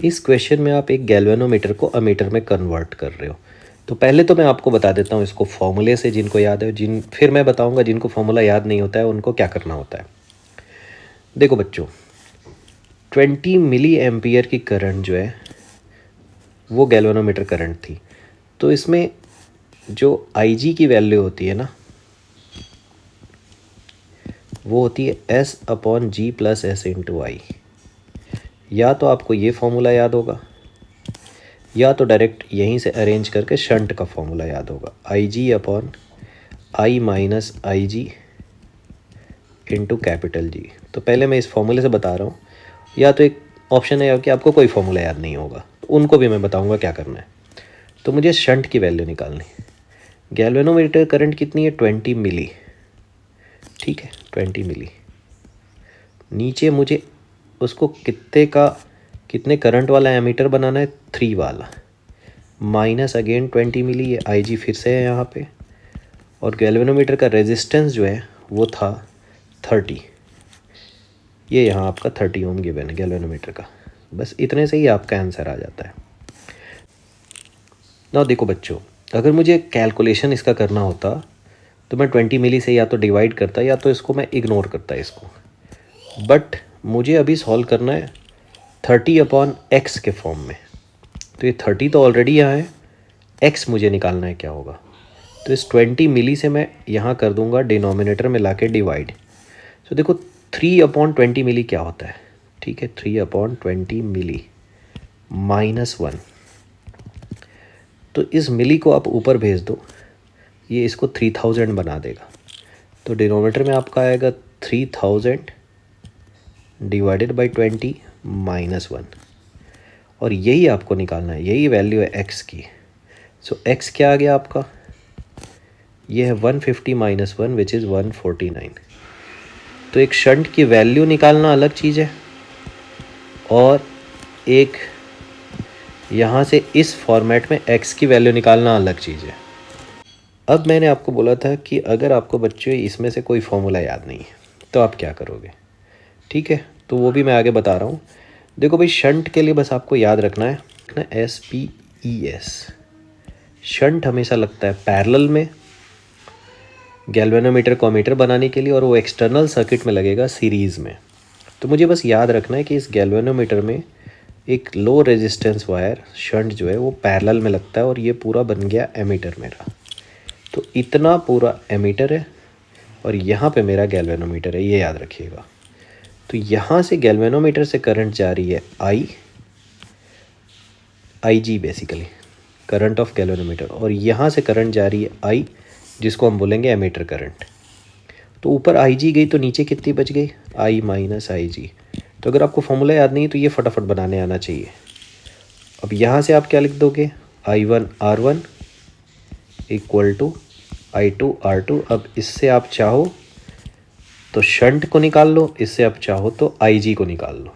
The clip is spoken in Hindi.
इस क्वेश्चन में आप एक गैल्वेनोमीटर को अमीटर में कन्वर्ट कर रहे हो। तो पहले तो मैं आपको बता देता हूँ इसको फॉर्मूले से, जिनको याद है, फिर मैं बताऊँगा जिनको फॉर्मूला याद नहीं होता है उनको क्या करना होता है। देखो बच्चों, 20 मिली एम्पियर की करंट जो है वो गैल्वेनोमीटर करंट थी। तो इसमें जो IG की वैल्यू होती है ना, वो होती है S/G+S/I। या तो आपको ये फॉर्मूला याद होगा, या तो डायरेक्ट यहीं से अरेंज करके शंट का फॉर्मूला याद होगा, IG/I-IG इंटू कैपिटल G। तो पहले मैं इस फॉर्मूले से बता रहा हूँ, या तो एक ऑप्शन है कि आपको कोई फॉर्मूला याद नहीं होगा, तो उनको भी मैं बताऊँगा क्या करना है। तो मुझे शंट की वैल्यू निकालनी है। गैल्वेनोमीटर करंट कितनी है? 20 मिली, ठीक है, 20 मिली। नीचे मुझे उसको कितने करंट वाला एमीटर बनाना है? 3 वाला। माइनस अगेन 20 मिली, ये IG फिर से है यहाँ पे। और गैल्वेनोमीटर का रेजिस्टेंस जो है वो था 30। ये यहाँ आपका 30 ओम गिवन है गैल्वेनोमीटर का। बस इतने से ही आपका आंसर आ जाता है। ना देखो बच्चों, अगर मुझे कैलकुलेशन इसका करना होता तो मैं 20 मिली से या तो डिवाइड करता, या तो इसको मैं इग्नोर करता इसको। बट मुझे अभी सॉल्व करना है 30/x के फॉर्म में। तो ये 30 तो ऑलरेडी यहाँ है, x मुझे निकालना है क्या होगा। तो इस 20 मिली से मैं यहाँ कर दूँगा डिनोमिनेटर में लाके डिवाइड। तो देखो 3/20 मिली क्या होता है, ठीक है, 3/20 मिली -1। तो इस मिली को आप ऊपर भेज दो, ये इसको 3000 बना देगा। तो डिनोमिनेटर में आपका आएगा 3000 डिवाइडेड बाई 20 -1। और यही आपको निकालना है, यही वैल्यू है x की। सो x क्या आ गया आपका? ये है 150 - 1 विच इज़ 149। तो एक शंट की वैल्यू निकालना अलग चीज़ है, और एक यहाँ से इस फॉर्मेट में x की वैल्यू निकालना अलग चीज़ है। अब मैंने आपको बोला था कि अगर आपको बच्चों इसमें से कोई फॉर्मूला याद नहीं है तो आप क्या करोगे, ठीक है, तो वो भी मैं आगे बता रहा हूँ। देखो भाई, शंट के लिए बस आपको याद रखना है ना, SPES। शंट हमेशा लगता है पैरेलल में गैल्वेनोमीटर को अमीटर बनाने के लिए, और वो एक्सटर्नल सर्किट में लगेगा सीरीज़ में। तो मुझे बस याद रखना है कि इस गैल्वेनोमीटर में एक लो रेजिस्टेंस वायर शंट जो है वो पैरेलल में लगता है, और ये पूरा बन गया एमीटर मेरा। तो इतना पूरा एमीटर है, और यहाँ पे मेरा गैल्वेनोमीटर है, ये याद रखिएगा। तो यहाँ से गैल्वेनोमीटर से करंट जा रही है IG basically, current of galvanometer, और यहाँ से करंट जा रही है I, जिसको हम बोलेंगे एमीटर करंट। तो ऊपर IG गई तो नीचे कितनी बच गई? I-IG। तो अगर आपको फॉर्मूला याद नहीं तो ये फटाफट बनाने आना चाहिए। अब यहाँ से आप क्या लिख दोगे? I1R1 equal to I2R2। अब इससे आप चाहो तो शंट को निकाल लो, इससे आप चाहो तो IG को निकाल लो।